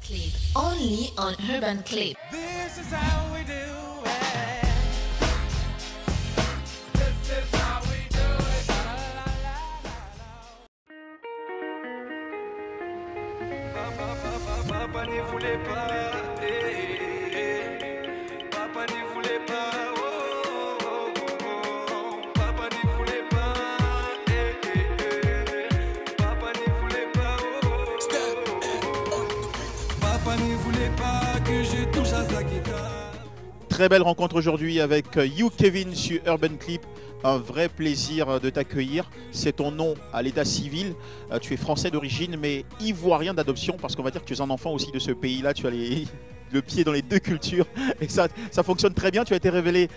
Clip. Only on Urban Clip. This is how we do it. This is how we do it. Papa n'y voulait pas, Papa n'y voulait pas, Papa n'y voulait pas, Papa n'y voulait pas, Papa n'y voulait pas que je touche à sa guitare. Très belle rencontre aujourd'hui avec You Kevin sur Urban Clip. Un vrai plaisir de t'accueillir. C'est ton nom à l'état civil. Tu es français d'origine mais ivoirien d'adoption parce qu'on va dire que tu es un enfant aussi de ce pays-là. Tu as le pied dans les deux cultures et ça fonctionne très bien. Tu as été révélé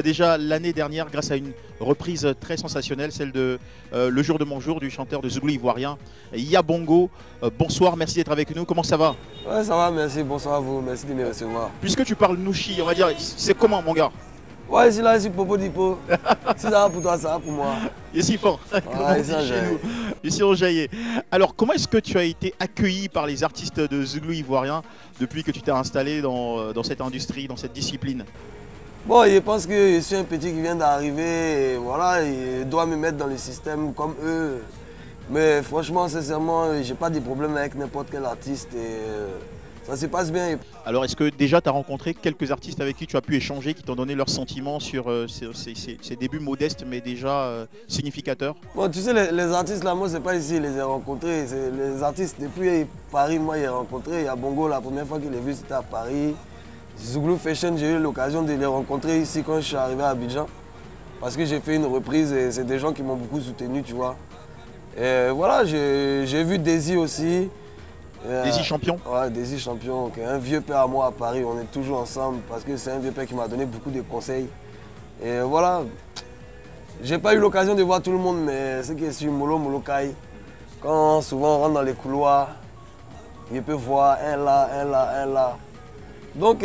déjà l'année dernière grâce à une reprise très sensationnelle, celle de Le jour de mon jour du chanteur de Zouglou ivoirien Yabongo. Bonsoir, merci d'être avec nous. Comment ça va? Ouais, ça va, merci. Bonsoir à vous. Merci de me recevoir. Puisque tu parles Nouchi, on va dire, c'est comment mon gars? Ouais, ici là, ici Popo Dipo. Si ça va pour toi, ça va pour moi. Ici fort, ici on jaillit. Ici on jaillit. Alors comment est-ce que tu as été accueilli par les artistes de Zouglou ivoirien depuis que tu t'es installé dans cette industrie, dans cette discipline? Bon, je pense que je suis un petit qui vient d'arriver et voilà, il doit me mettre dans le système comme eux. Mais franchement, sincèrement, j'ai pas de problème avec n'importe quel artiste et ça se passe bien. Alors est-ce que déjà tu as rencontré quelques artistes avec qui tu as pu échanger, qui t'ont donné leurs sentiments sur ces débuts modestes mais déjà significateurs? Bon, tu sais, les artistes là, moi c'est pas ici, je les ai rencontrés. Les artistes depuis Paris, moi j'ai rencontré. Il y a Bongo, la première fois qu'il est vu c'était à Paris. Zouglou Fashion, j'ai eu l'occasion de les rencontrer ici quand je suis arrivé à Abidjan. Parce que j'ai fait une reprise et c'est des gens qui m'ont beaucoup soutenu, tu vois. Et voilà, j'ai vu Daisy aussi. Daisy Champion? Ouais, Daisy Champion, un vieux père à moi à Paris, on est toujours ensemble parce que c'est un vieux père qui m'a donné beaucoup de conseils. Et voilà, j'ai pas eu l'occasion de voir tout le monde, mais ce qui est sur Molo Kai, quand souvent on rentre dans les couloirs, je peux voir un là, un là, un là. Donc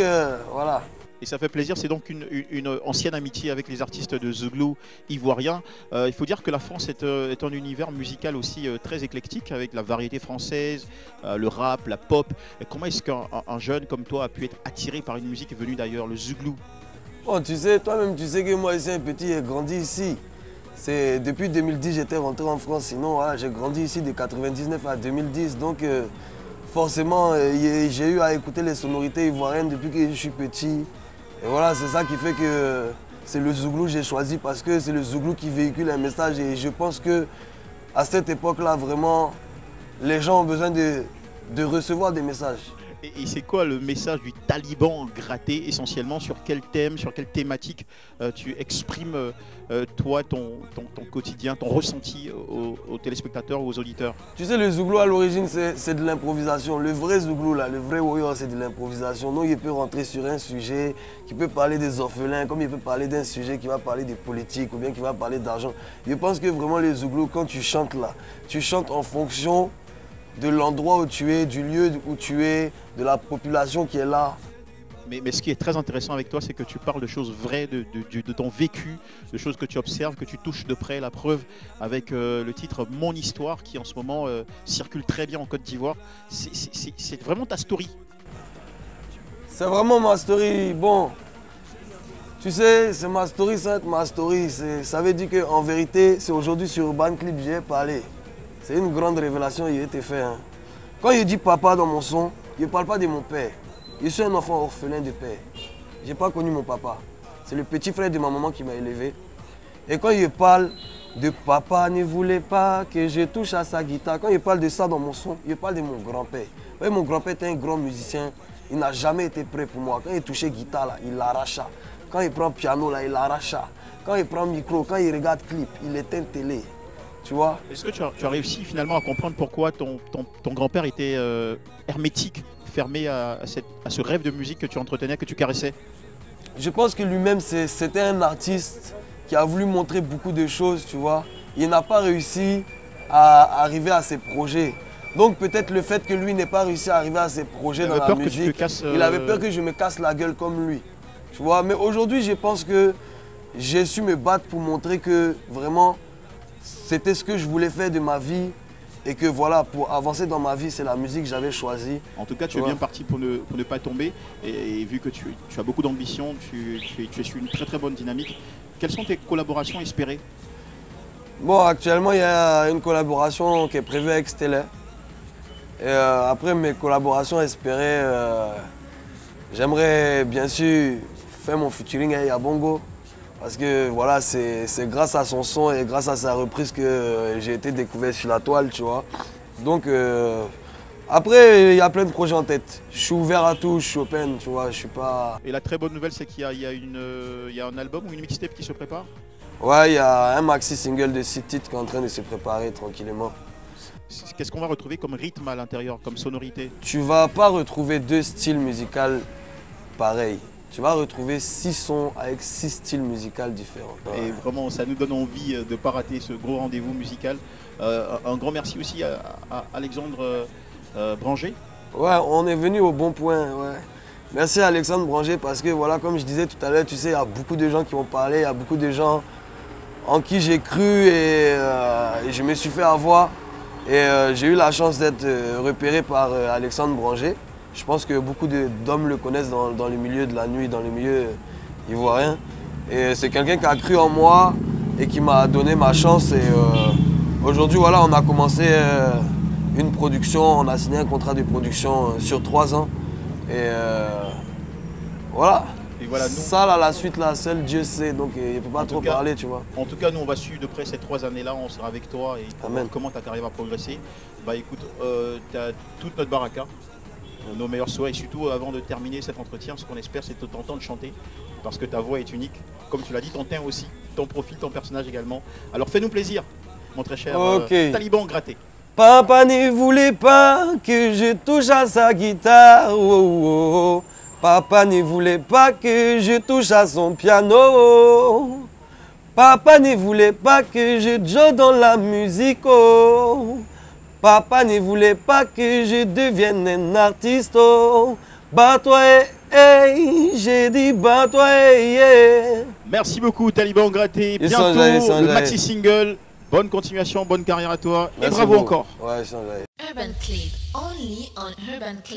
voilà. Et ça fait plaisir, c'est donc une ancienne amitié avec les artistes de Zouglou ivoirien. Il faut dire que la France est un univers musical aussi très éclectique avec la variété française, le rap, la pop. Et comment est-ce qu'un jeune comme toi a pu être attiré par une musique venue d'ailleurs, le Zouglou? Bon, tu sais, toi-même, tu sais que moi, ici, un petit, j'ai grandi ici. Depuis 2010, j'étais rentré en France. Sinon, voilà, j'ai grandi ici de 99 à 2010. Donc, forcément, j'ai eu à écouter les sonorités ivoiriennes depuis que je suis petit. Et voilà, c'est ça qui fait que c'est le Zouglou que j'ai choisi parce que c'est le Zouglou qui véhicule un message. Et je pense qu'à cette époque-là, vraiment, les gens ont besoin de recevoir des messages. Et c'est quoi le message du taliban gratté essentiellement? Sur quel thème, sur quelle thématique tu exprimes toi, ton quotidien, ton ressenti aux téléspectateurs ou aux auditeurs? Tu sais, le Zouglou à l'origine, c'est de l'improvisation. Le vrai Zouglou, là, le vrai warrior, c'est de l'improvisation. Donc il peut rentrer sur un sujet qui peut parler des orphelins, comme il peut parler d'un sujet qui va parler des politiques ou bien qui va parler d'argent. Je pense que vraiment le Zouglou, quand tu chantes là, tu chantes en fonction de l'endroit où tu es, du lieu où tu es, de la population qui est là. Mais ce qui est très intéressant avec toi, c'est que tu parles de choses vraies, de ton vécu, de choses que tu observes, que tu touches de près. La preuve avec le titre Mon Histoire, qui en ce moment circule très bien en Côte d'Ivoire. C'est vraiment ta story. C'est vraiment ma story. Bon, tu sais, c'est ma story, ça va être ma story. Ça veut dire qu'en vérité, c'est aujourd'hui sur Urban Clip que j'ai parlé. C'est une grande révélation qui a été faite. Hein. Quand je dis papa dans mon son, je ne parle pas de mon père. Je suis un enfant orphelin de père. Je n'ai pas connu mon papa. C'est le petit frère de ma maman qui m'a élevé. Et quand je parle de papa ne voulait pas que je touche à sa guitare, quand je parle de ça dans mon son, je parle de mon grand-père. Mon grand-père était un grand musicien. Il n'a jamais été prêt pour moi. Quand il touchait guitare, là, il l'arracha. Quand il prend piano, là, il l'arracha. Quand il prend micro, quand il regarde clip, il éteint télé. Tu vois? Est-ce que tu as réussi finalement à comprendre pourquoi ton grand-père était hermétique, fermé à ce rêve de musique que tu entretenais, que tu caressais? Je pense que lui-même, c'était un artiste qui a voulu montrer beaucoup de choses, tu vois. Il n'a pas réussi à arriver à ses projets. Donc peut-être le fait que lui n'ait pas réussi à arriver à ses projets dans la musique, il avait peur que je me casse la gueule comme lui. Tu vois? Mais aujourd'hui, je pense que j'ai su me battre pour montrer que vraiment, c'était ce que je voulais faire de ma vie et que voilà, pour avancer dans ma vie, c'est la musique que j'avais choisie. En tout cas, tu es bien parti pour ne pas tomber. Et vu que tu as beaucoup d'ambition, tu es sur une très très bonne dynamique. Quelles sont tes collaborations espérées? Bon, actuellement, il y a une collaboration qui est prévue avec Stella. Et après mes collaborations espérées, j'aimerais bien sûr faire mon featuring avec Yabongo. Parce que voilà, c'est grâce à son son et grâce à sa reprise que j'ai été découvert sur la toile, tu vois. Donc après, il y a plein de projets en tête. Je suis ouvert à tout, je suis open, tu vois, je suis pas... Et la très bonne nouvelle, c'est qu'il y a un album ou une mixtape qui se prépare? Ouais, il y a un maxi single de 6 titres qui est en train de se préparer tranquillement. Qu'est-ce qu'on va retrouver comme rythme à l'intérieur, comme sonorité? Tu vas pas retrouver 2 styles musicaux pareils. Tu vas retrouver 6 sons avec 6 styles musicaux différents. Et vraiment, ça nous donne envie de ne pas rater ce gros rendez-vous musical. Un grand merci aussi à Alexandre Branger. Ouais, on est venu au bon point. Ouais. Merci à Alexandre Branger parce que voilà, comme je disais tout à l'heure, tu sais, il y a beaucoup de gens qui m'ont parlé, il y a beaucoup de gens en qui j'ai cru et je me suis fait avoir. Et j'ai eu la chance d'être repéré par Alexandre Branger. Je pense que beaucoup d'hommes le connaissent dans le milieu de la nuit, dans le milieu ivoirien. Et c'est quelqu'un qui a cru en moi et qui m'a donné ma chance. Et aujourd'hui, voilà, on a commencé une production, on a signé un contrat de production sur 3 ans. Et voilà. Et voilà, nous, ça, là, la suite, là, seul Dieu sait. Donc il ne peut pas trop parler, tu vois. En tout cas, nous, on va suivre de près ces 3 années-là. On sera avec toi et Amen. Comment ta carrière va progresser. Bah écoute, tu as toute notre baraka. Nos meilleurs souhaits et surtout avant de terminer cet entretien, ce qu'on espère c'est de t'entendre chanter parce que ta voix est unique, comme tu l'as dit, ton teint aussi, ton profil, ton personnage également. Alors fais-nous plaisir, mon très cher Taliban Gratté. Papa ne voulait pas que je touche à sa guitare, oh, oh, oh. Papa ne voulait pas que je touche à son piano. Papa ne voulait pas que je joue dans la musique, oh. Papa ne voulait pas que je devienne un artiste. Oh. Bats-toi, hey, j'ai dit bats-toi, hey. Merci beaucoup Taliban Gratté. Bientôt le maxi single. Bonne continuation, bonne carrière à toi. Merci et bravo beaucoup. Encore. Ouais, Urban Clip, only on Urban Clip.